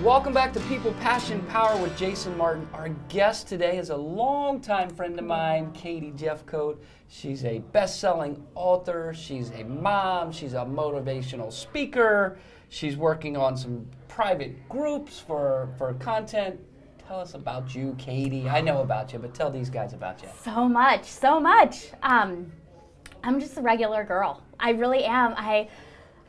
Welcome back to People, Passion, Power with Jason Martin. Our guest today is a longtime friend of mine, Katie Jefcoat. She's a best-selling author. She's a mom. She's a motivational speaker. She's working on some private groups for content. Tell us about you, Katie. I know about you, but tell these guys about you. So much. I'm just a regular girl. I really am. I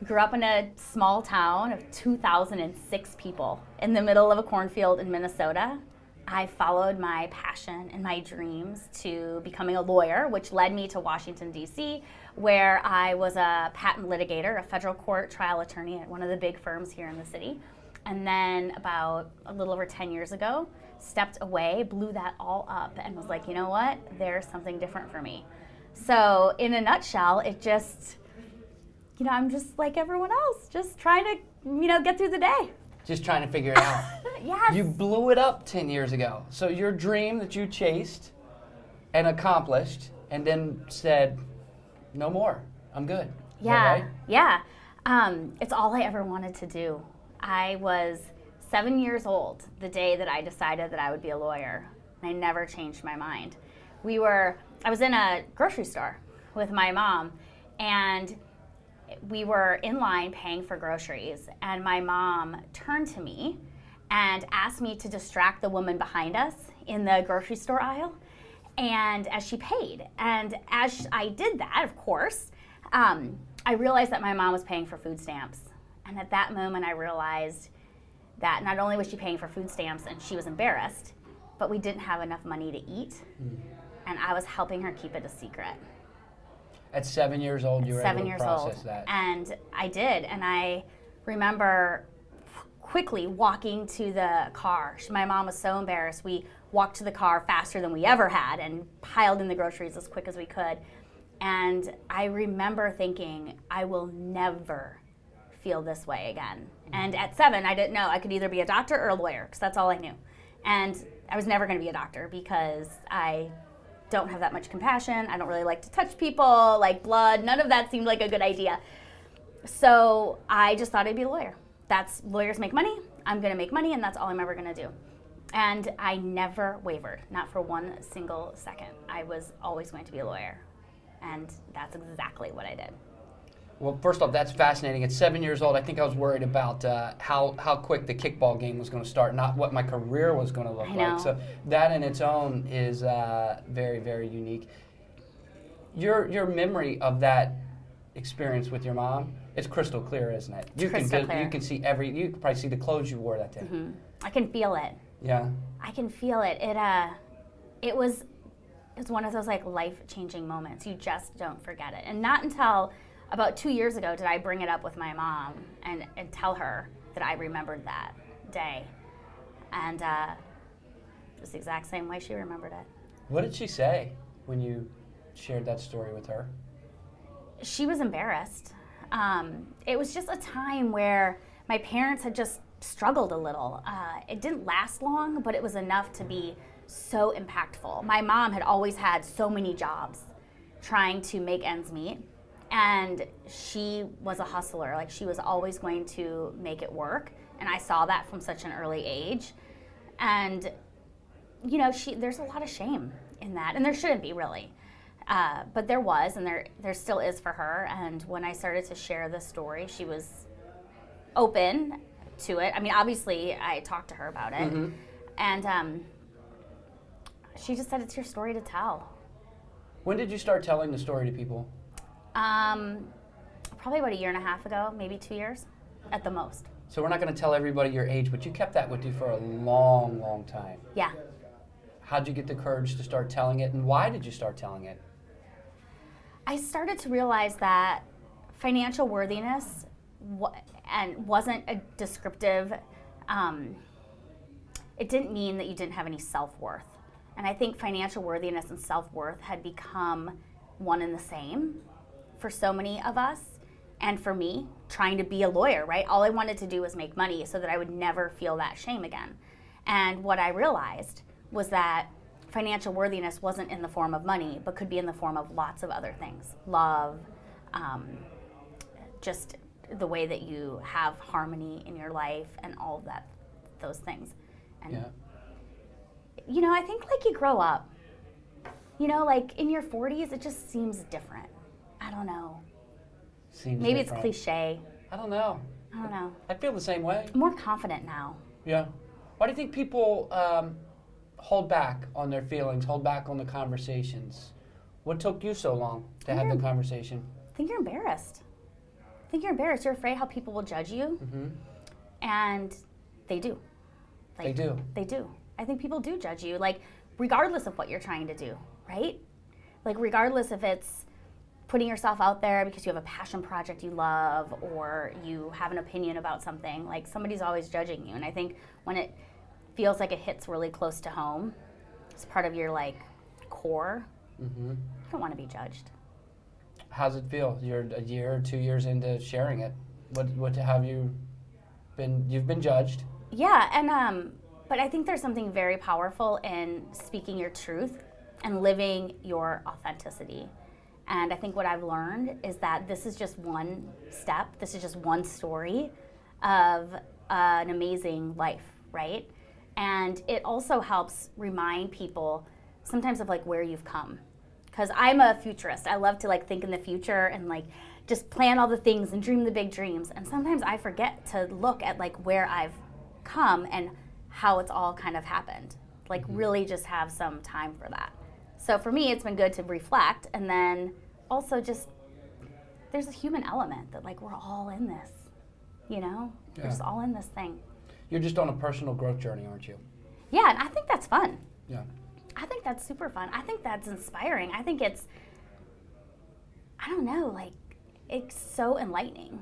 grew up in a small town of 2,006 people in the middle of a cornfield in Minnesota. I followed my passion and my dreams to becoming a lawyer, which led me to Washington, D.C., where I was a patent litigator, a federal court trial attorney at one of the big firms here in the city. And then about a little over 10 years ago, stepped away, blew that all up, and was like, you know what? There's something different for me. So in a nutshell, it just, I'm just like everyone else, just trying to, get through the day. Just trying to figure it out. Yes. You blew it up 10 years ago. So your dream that you chased and accomplished and then said, no more, I'm good. Is that right? Yeah. It's all I ever wanted to do. I was 7 years old the day that I decided that I would be a lawyer, and I never changed my mind. I was in a grocery store with my mom, and we were in line paying for groceries, and my mom turned to me and asked me to distract the woman behind us in the grocery store aisle, and as she paid. And as I did that, of course, I realized that my mom was paying for food stamps. And at that moment, I realized that not only was she paying for food stamps and she was embarrassed, but we didn't have enough money to eat, and I was helping her keep it a secret. At 7 years old, you were able to process that. And I did, and I remember quickly walking to the car. My mom was so embarrassed. We walked to the car faster than we ever had and piled in the groceries as quick as we could. And I remember thinking, I will never feel this way again. And at 7, I didn't know. I could either be a doctor or a lawyer, because that's all I knew. And I was never going to be a doctor because I don't have that much compassion. I don't really like to touch people, like blood. None of that seemed like a good idea. So I just thought I'd be a lawyer. Lawyers make money. I'm going to make money, and that's all I'm ever going to do. And I never wavered, not for one single second. I was always going to be a lawyer. And that's exactly what I did. Well, first off, that's fascinating. At 7 years old, I think I was worried about how quick the kickball game was going to start, not what my career was going to look like. So that in its own is very, very unique. Your memory of that experience with your mom, it's crystal clear, isn't it? You can see you can probably see the clothes you wore that day. Mm-hmm. I can feel it. Yeah. I can feel it. It was one of those like life-changing moments. You just don't forget it. And not until about 2 years ago did I bring it up with my mom and tell her that I remembered that day. And it was the exact same way she remembered it. What did she say when you shared that story with her? She was embarrassed. It was just a time where my parents had just struggled a little. It didn't last long, but it was enough to be so impactful. My mom had always had so many jobs trying to make ends meet. And she was a hustler. Like, she was always going to make it work. And I saw that from such an early age. And, there's a lot of shame in that. And there shouldn't be, really. But there was, and there still is for her. And when I started to share this story, she was open to it. I mean, obviously, I talked to her about it. Mm-hmm. And she just said, it's your story to tell. When did you start telling the story to people? Probably about 1.5 years ago, maybe 2 years at the most. So we're not going to tell everybody your age, but you kept that with you for a long, long time. Yeah. How'd you get the courage to start telling it, and why did you start telling it? I started to realize that financial worthiness wasn't a descriptive, it didn't mean that you didn't have any self-worth. And I think financial worthiness and self-worth had become one and the same for so many of us, and for me, trying to be a lawyer, right? All I wanted to do was make money so that I would never feel that shame again. And what I realized was that financial worthiness wasn't in the form of money, but could be in the form of lots of other things. Love, just the way that you have harmony in your life, and all of that those things. And, Yeah. you know, I think like you grow up. You know, like in your 40s, it just seems different. I don't know. Seems Maybe different. it's cliche. I don't know. I don't know. I feel the same way. I'm more confident now. Yeah. Why do you think people hold back on their feelings, hold back on the conversations? What took you so long to have the conversation? I think you're embarrassed. I think you're embarrassed. You're afraid how people will judge you. Mm-hmm. And they do. They do. They do. I think people do judge you, like, regardless of what you're trying to do, right? Like, regardless if it's putting yourself out there because you have a passion project you love or you have an opinion about something, like, somebody's always judging you. And I think when it feels like it hits really close to home, it's part of your, like, core, you don't want to be judged. How's it feel? You're a year or 2 years into sharing it. What have you been? You've been judged. Yeah, and but I think there's something very powerful in speaking your truth and living your authenticity. And I think what I've learned is that this is just one step. This is just one story of an amazing life, right? And it also helps remind people sometimes of like where you've come. Because I'm a futurist. I love to like think in the future and like just plan all the things and dream the big dreams. And sometimes I forget to look at like where I've come and how it's all kind of happened. Like really just have some time for that. So for me, it's been good to reflect, and then also just there's a human element that like we're all in this, you know? Yeah. We're just all in this thing. You're just on a personal growth journey, aren't you? Yeah, and I think that's fun. Yeah. I think that's super fun. I think that's inspiring. I think it's, I don't know, like it's so enlightening.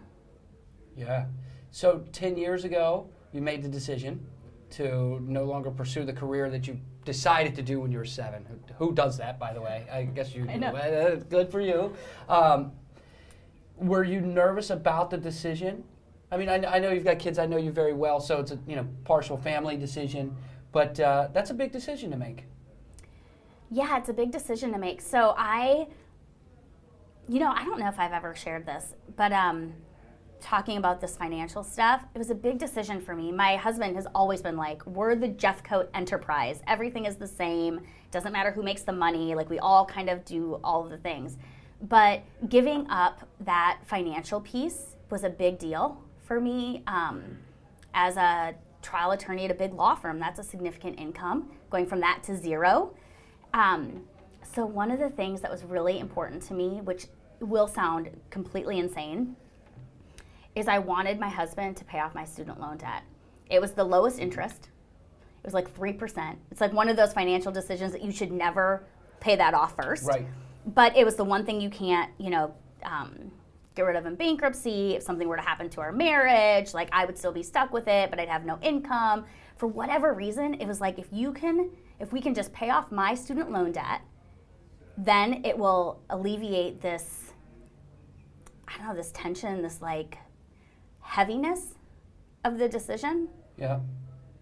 Yeah. So 10 years ago, you made the decision to no longer pursue the career that you decided to do when you were 7. Who does that, by the way? I guess you do. I know. Good for you. Were you nervous about the decision? I mean, I know you've got kids. I know you very well, so it's a partial family decision. But that's a big decision to make. Yeah, it's a big decision to make. So I don't know if I've ever shared this, but talking about this financial stuff, it was a big decision for me. My husband has always been like, we're the Jefcoat enterprise. Everything is the same. Doesn't matter who makes the money. Like we all kind of do all of the things. But giving up that financial piece was a big deal for me. As a trial attorney at a big law firm, that's a significant income, going from that to zero. So one of the things that was really important to me, which will sound completely insane, is I wanted my husband to pay off my student loan debt. It was the lowest interest. It was like 3%. It's like one of those financial decisions that you should never pay that off first. Right. But it was the one thing you can't, get rid of in bankruptcy. If something were to happen to our marriage, like I would still be stuck with it, but I'd have no income. For whatever reason, it was like if we can just pay off my student loan debt, then it will alleviate this, this tension, this like heaviness of the decision. Yeah.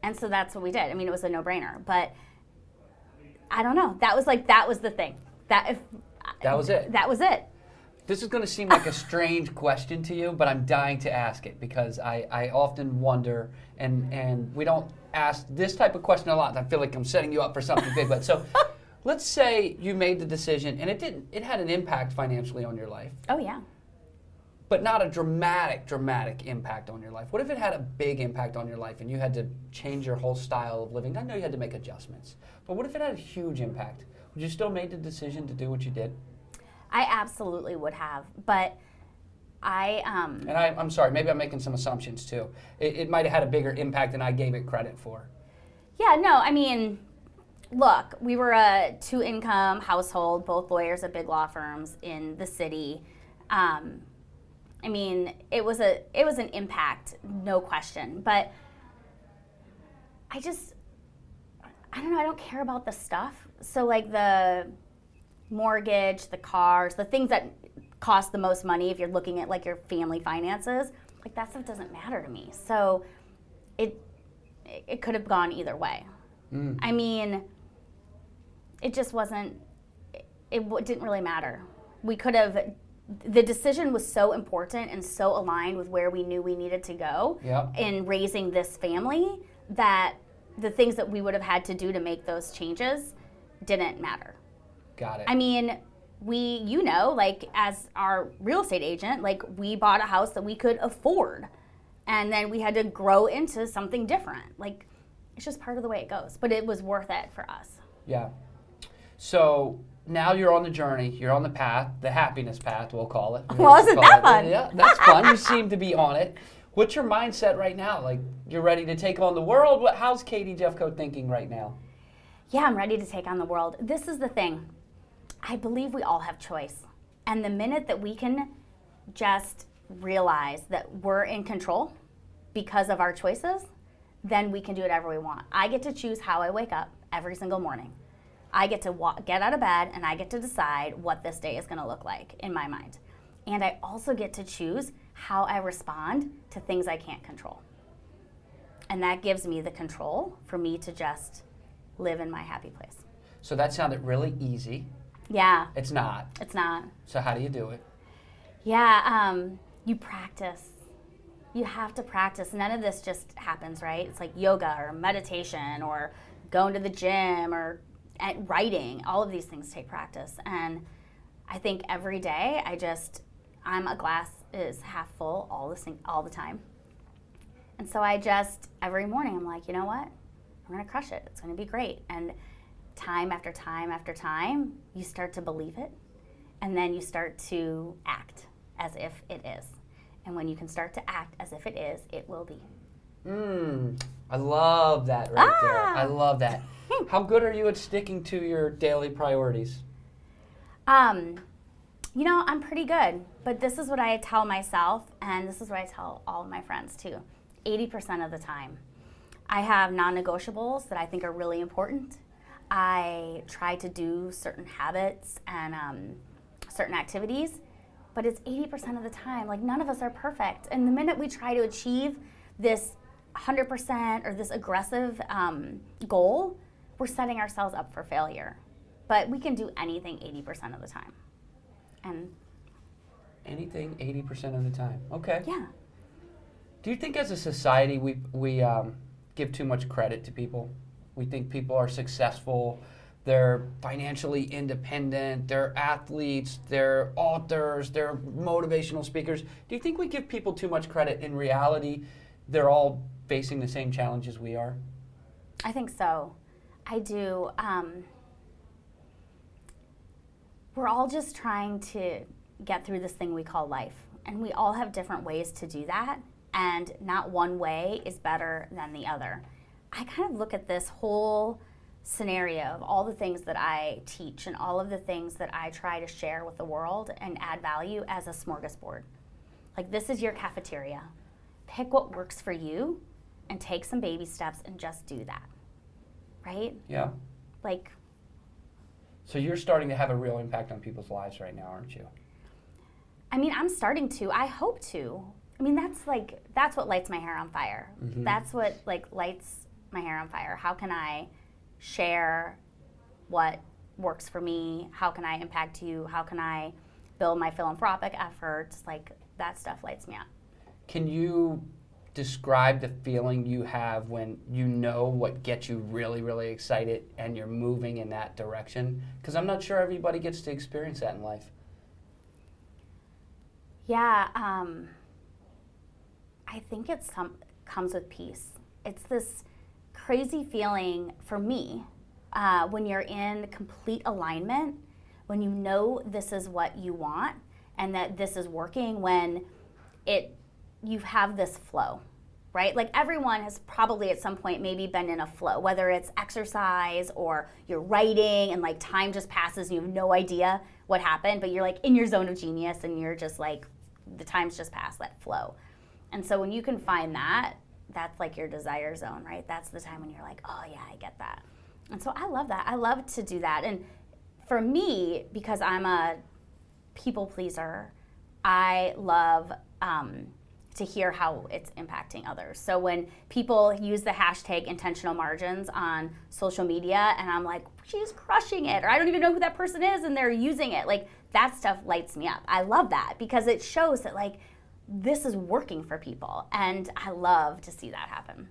And so that's what we did. I mean, it was a no-brainer, but I don't know. That was the thing. That was it. That was it. This is going to seem like a strange question to you, but I'm dying to ask it because I often wonder, and we don't ask this type of question a lot. I feel like I'm setting you up for something big, but so let's say you made the decision and it had an impact financially on your life. Oh, yeah. But not a dramatic impact on your life. What if it had a big impact on your life and you had to change your whole style of living? I know you had to make adjustments, but what if it had a huge impact? Would you still make the decision to do what you did? I absolutely would have, but I'm sorry, maybe I'm making some assumptions too. It might have had a bigger impact than I gave it credit for. Yeah, no, I mean, look, we were a 2-income household, both lawyers at big law firms in the city. I mean, it was an impact, no question. But I don't know, I don't care about the stuff. So like the mortgage, the cars, the things that cost the most money if you're looking at like your family finances, like that stuff doesn't matter to me. So it could have gone either way. I mean, it just wasn't, it didn't really matter. The decision was so important and so aligned with where we knew we needed to go in raising this family that the things that we would have had to do to make those changes didn't matter. Got it. I mean, like as our real estate agent, like we bought a house that we could afford, and then we had to grow into something different. Like, it's just part of the way it goes, but it was worth it for us. Yeah. So now you're on the journey, you're on the path, the happiness path, we'll call it. Well, isn't that fun? Yeah, that's fun. You seem to be on it. What's your mindset right now? Like, you're ready to take on the world? How's Katie Jefcoat thinking right now? Yeah, I'm ready to take on the world. This is the thing. I believe we all have choice. And the minute that we can just realize that we're in control because of our choices, then we can do whatever we want. I get to choose how I wake up every single morning. I get to get out of bed, and I get to decide what this day is going to look like in my mind. And I also get to choose how I respond to things I can't control. And that gives me the control for me to just live in my happy place. So that sounded really easy. Yeah. It's not. It's not. So how do you do it? Yeah, you practice. You have to practice. None of this just happens, right? It's like yoga or meditation or going to the gym or writing. All of these things take practice. And I think every day I'm a glass is half full all the time. And so every morning I'm like, you know what? I'm going to crush it. It's going to be great. And time after time after time, you start to believe it. And then you start to act as if it is. And when you can start to act as if it is, it will be. I love that right there. I love that. How good are you at sticking to your daily priorities? I'm pretty good. But this is what I tell myself, and this is what I tell all of my friends too. 80% of the time, I have non-negotiables that I think are really important. I try to do certain habits and certain activities, but it's 80% of the time. Like, none of us are perfect. And the minute we try to achieve this 100% or this aggressive goal, we're setting ourselves up for failure. But we can do anything 80% of the time. And anything 80% of the time. Okay. Yeah. Do you think as a society we give too much credit to people? We think people are successful, they're financially independent, they're athletes, they're authors, they're motivational speakers. Do you think we give people too much credit? In reality, they're all facing the same challenges we are? I think so. I do. We're all just trying to get through this thing we call life. And we all have different ways to do that. And not one way is better than the other. I kind of look at this whole scenario of all the things that I teach and all of the things that I try to share with the world and add value as a smorgasbord. Like, this is your cafeteria. Pick what works for you and take some baby steps and just do that. Right? Yeah. Like, so you're starting to have a real impact on people's lives right now, aren't you? I mean, I'm starting to. I hope to. I mean, that's what lights my hair on fire. Mm-hmm. That's what lights my hair on fire. How can I share what works for me? How can I impact you? How can I build my philanthropic efforts? Like, that stuff lights me up. Can you describe the feeling you have when you know what gets you really, really excited and you're moving in that direction? Because I'm not sure everybody gets to experience that in life. Yeah, I think comes with peace. It's this crazy feeling for me when you're in complete alignment, when you know this is what you want and that this is working, when you have this flow, right? Like, everyone has probably at some point maybe been in a flow, whether it's exercise or you're writing and like time just passes and you have no idea what happened, but you're like in your zone of genius and you're just like, the time's just passed, that flow. And so when you can find that, that's like your desire zone, right? That's the time when you're like, oh yeah, I get that. And so I love that. I love to do that. And for me, because I'm a people pleaser, I love to hear how it's impacting others. So when people use the hashtag intentional margins on social media and I'm like, she's crushing it, or I don't even know who that person is and they're using it, like, that stuff lights me up. I love that because it shows that, like, this is working for people, and I love to see that happen.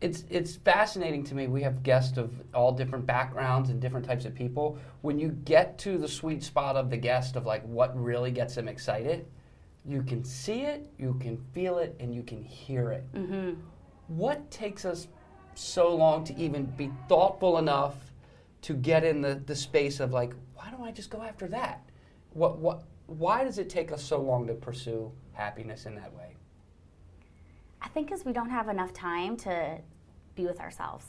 It's fascinating to me. We have guests of all different backgrounds and different types of people. When you get to the sweet spot of the guest of like what really gets them excited, you can see it, you can feel it, and you can hear it. Mm-hmm. What takes us so long to even be thoughtful enough to get in the space of like, why don't I just go after that? Why does it take us so long to pursue happiness in that way? I think because we don't have enough time to be with ourselves.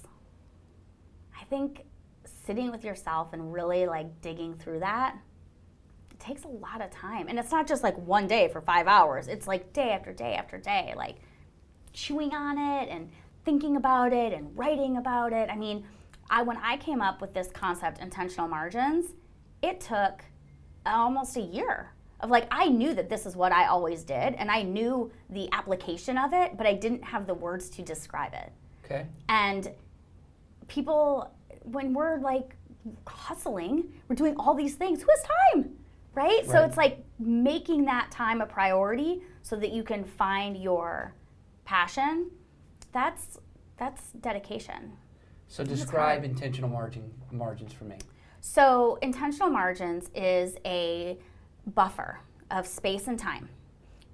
I think sitting with yourself and really like digging through that, it takes a lot of time. And it's not just like one day for 5 hours. It's like day after day after day, like chewing on it and thinking about it and writing about it. I mean, when I came up with this concept, intentional margins, it took almost a year of like, I knew that this is what I always did, and I knew the application of it, but I didn't have the words to describe it. Okay. And people, when we're like hustling, we're doing all these things, who has time, right? So it's like making that time a priority so that you can find your passion. That's dedication. So describe intentional margins for me. So intentional margins is a buffer of space and time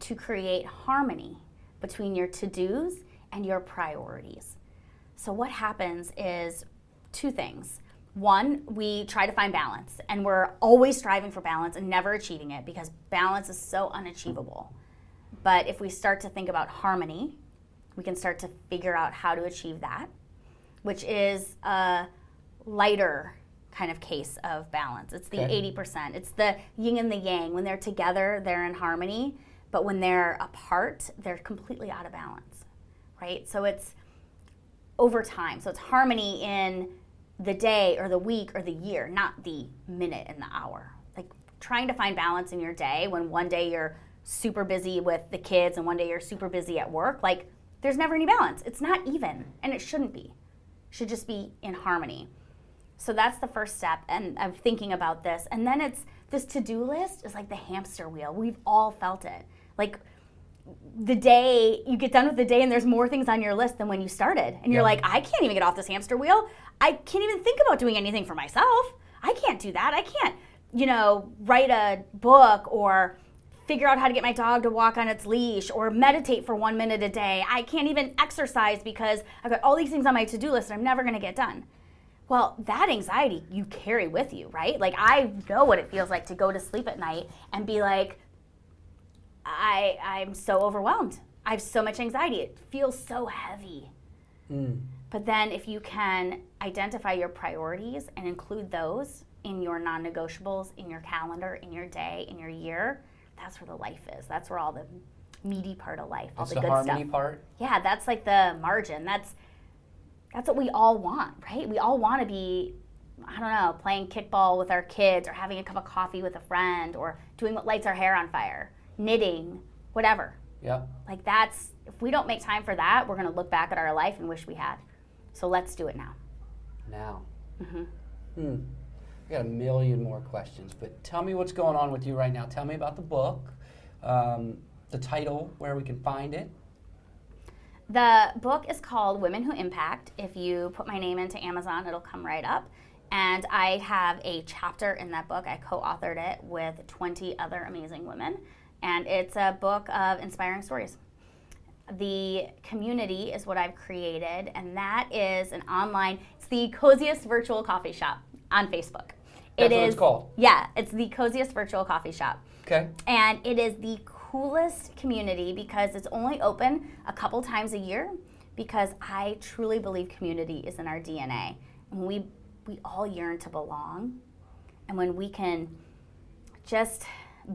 to create harmony between your to-dos and your priorities. So what happens is two things. One, we try to find balance, and we're always striving for balance and never achieving it because balance is so unachievable. But if we start to think about harmony, we can start to figure out how to achieve that, which is a lighter kind of case of balance. It's the 80%. It's the yin and the yang. When they're together, they're in harmony, but when they're apart, they're completely out of balance, right? So it's over time. So it's harmony in the day or the week or the year, not the minute and the hour. Like trying to find balance in your day when one day you're super busy with the kids and one day you're super busy at work, like there's never any balance. It's not even, and it shouldn't be. It should just be in harmony. So that's the first step, and I'm thinking about this. And then it's this to-do list is like the hamster wheel. We've all felt it. Like the day you get done with the day and there's more things on your list than when you started. And you're like, I can't even get off this hamster wheel. I can't even think about doing anything for myself. I can't do that. I can't, write a book or figure out how to get my dog to walk on its leash or meditate for 1 minute a day. I can't even exercise because I've got all these things on my to-do list and I'm never going to get done. Well, that anxiety you carry with you, right? Like I know what it feels like to go to sleep at night and be like, I'm so overwhelmed. I have so much anxiety. It feels so heavy. But then if you can identify your priorities and include those in your non-negotiables, in your calendar, in your day, in your year, that's where the life is. That's where all the meaty part of life, all the good stuff. That's the harmony part? Yeah, that's like the margin. That's what we all want, right? We all want to be, playing kickball with our kids or having a cup of coffee with a friend or doing what lights our hair on fire, knitting, whatever. Yeah. Like if we don't make time for that, we're going to look back at our life and wish we had. So let's do it now. Now. I got a million more questions, but tell me what's going on with you right now. Tell me about the book, the title, where we can find it. The book is called Women Who Impact. If you put my name into Amazon, it'll come right up. And I have a chapter in that book. I co-authored it with 20 other amazing women. And it's a book of inspiring stories. The community is what I've created, and that is an online, it's the coziest virtual coffee shop on Facebook. That's what it's called? Yeah, it's the coziest virtual coffee shop. Okay. And it is the coolest community because it's only open a couple times a year because I truly believe community is in our DNA. And we all yearn to belong. And when we can just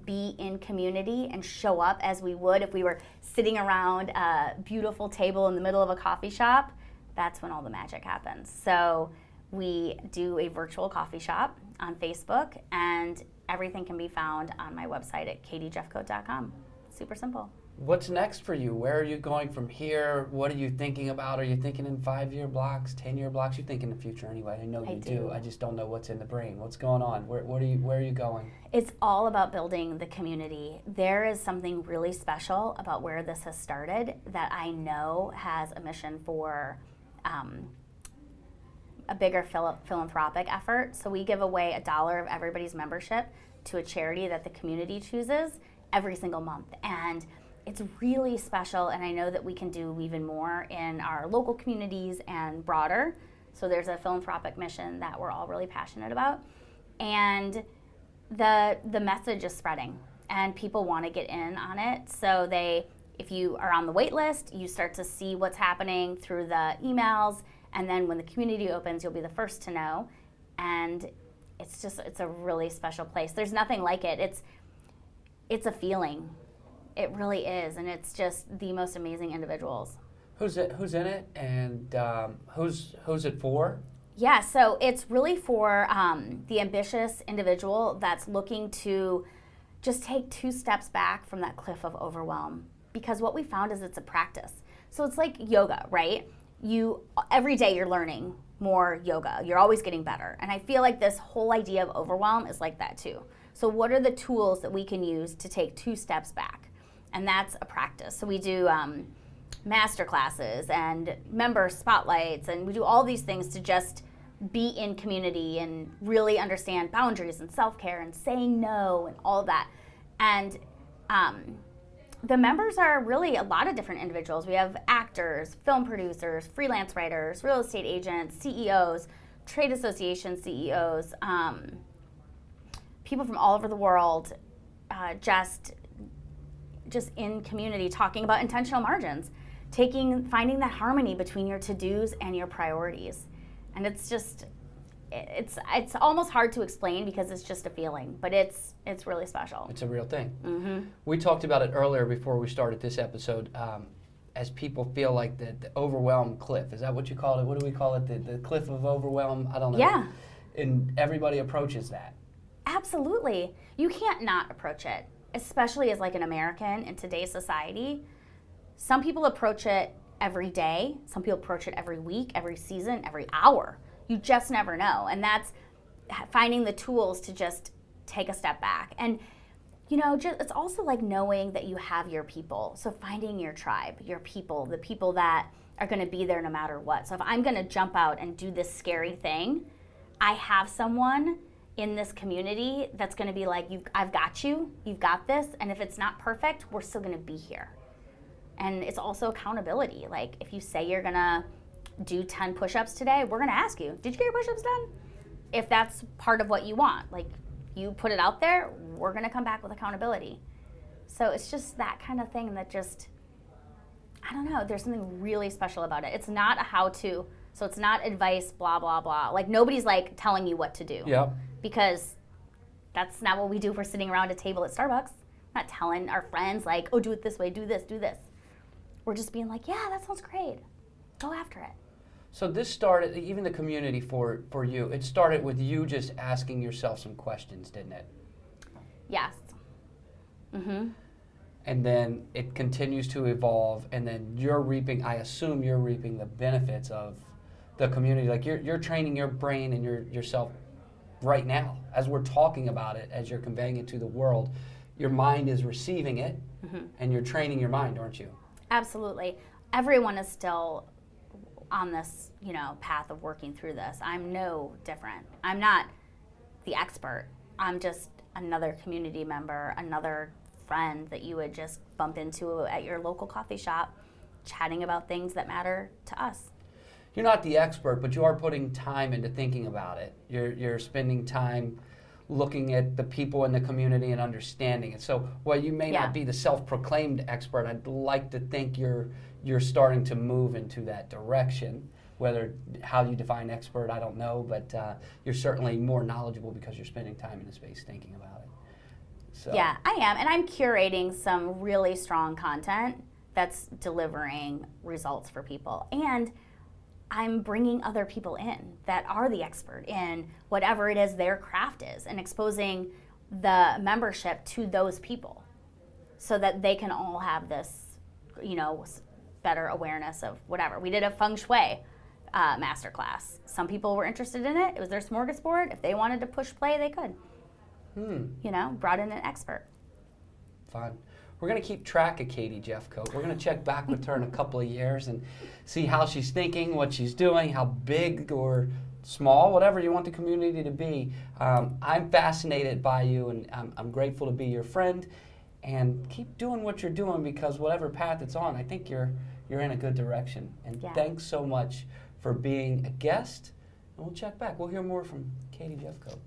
be in community and show up as we would if we were sitting around a beautiful table in the middle of a coffee shop, that's when all the magic happens. So we do a virtual coffee shop on Facebook, and everything can be found on my website at katiejefcoat.com. Super simple. What's next for you? Where are you going from here? What are you thinking about? Are you thinking in 5-year blocks, 10-year blocks? You think in the future anyway. I know you do. I just don't know what's in the brain. What's going on? Where are you going? It's all about building the community. There is something really special about where this has started that I know has a mission for a bigger philanthropic effort. So we give away $1 of everybody's membership to a charity that the community chooses every single month. And it's really special, and I know that we can do even more in our local communities and broader. So there's a philanthropic mission that we're all really passionate about. And the message is spreading, and people want to get in on it. So if you are on the wait list, you start to see what's happening through the emails, and then when the community opens, you'll be the first to know. And it's a really special place. There's nothing like it. It's a feeling. It really is, and it's just the most amazing individuals. Who's in it, and who's it for? Yeah, so it's really for the ambitious individual that's looking to just take 2 steps back from that cliff of overwhelm. Because what we found is it's a practice. So it's like yoga, right? Every day you're learning more yoga. You're always getting better. And I feel like this whole idea of overwhelm is like that too. So what are the tools that we can use to take 2 steps back? And that's a practice. So we do master classes and member spotlights, and we do all these things to just be in community and really understand boundaries and self-care and saying no and all of that. And the members are really a lot of different individuals. We have actors, film producers, freelance writers, real estate agents, CEOs, trade association CEOs, people from all over the world, just in community talking about intentional margins, finding that harmony between your to-dos and your priorities. And it's almost hard to explain because it's just a feeling, but it's really special. It's a real thing. Mm-hmm. We talked about it earlier before we started this episode. As people feel like the overwhelm cliff, is that what you call it? What do we call it? The cliff of overwhelm? I don't know. Yeah. And everybody approaches that. Absolutely. You can't not approach it, especially as like an American in today's society. Some people approach it every day. Some people approach it every week, every season, every hour. You just never know. And that's finding the tools to just take a step back. And, it's also like knowing that you have your people. So finding your tribe, your people, the people that are going to be there no matter what. So if I'm going to jump out and do this scary thing, I have someone in this community that's going to be like, I've got you, you've got this. And if it's not perfect, we're still going to be here. And it's also accountability. Like if you say you're going to do 10 push-ups today, we're going to ask you, did you get your push-ups done? If that's part of what you want, like you put it out there, we're going to come back with accountability. So it's just that kind of thing that just, I don't know, there's something really special about it. It's not a how-to, so it's not advice, blah, blah, blah. Like nobody's like telling you what to do. Yeah. Because that's not what we do if we're sitting around a table at Starbucks. We're not telling our friends like, oh, do it this way, do this, do this. We're just being like, yeah, that sounds great. Go after it. So this started, even the community for you, it started with you just asking yourself some questions, didn't it? Yes. Mm-hmm. And then it continues to evolve, and then I assume you're reaping the benefits of the community. Like you're training your brain and yourself right now. As we're talking about it, as you're conveying it to the world, your mind is receiving it, mm-hmm. and you're training your mind, aren't you? Absolutely. Everyone is still on this, path of working through this. I'm no different. I'm not the expert. I'm just another community member, another friend that you would just bump into at your local coffee shop, chatting about things that matter to us. You're not the expert, but you are putting time into thinking about it. You're spending time looking at the people in the community and understanding it. So while you may not be the self-proclaimed expert, I'd like to think you're starting to move into that direction. Whether how you define expert, I don't know, but you're certainly more knowledgeable because you're spending time in the space thinking about it. So. Yeah, I am, and I'm curating some really strong content that's delivering results for people. And I'm bringing other people in that are the expert in whatever it is their craft is and exposing the membership to those people so that they can all have this, better awareness of whatever. We did a feng shui masterclass. Some people were interested in it. It was their smorgasbord. If they wanted to push play, they could. Brought in an expert. Fun. we're going to keep track of Katie Jefcoat. We're going to check back with her in a couple of years and see how she's thinking, what she's doing, how big or small, whatever you want the community to be. I'm fascinated by you, and I'm grateful to be your friend. And keep doing what you're doing, because whatever path it's on, I think you're in a good direction. And thanks so much for being a guest. And we'll check back. We'll hear more from Katie Jefcoat.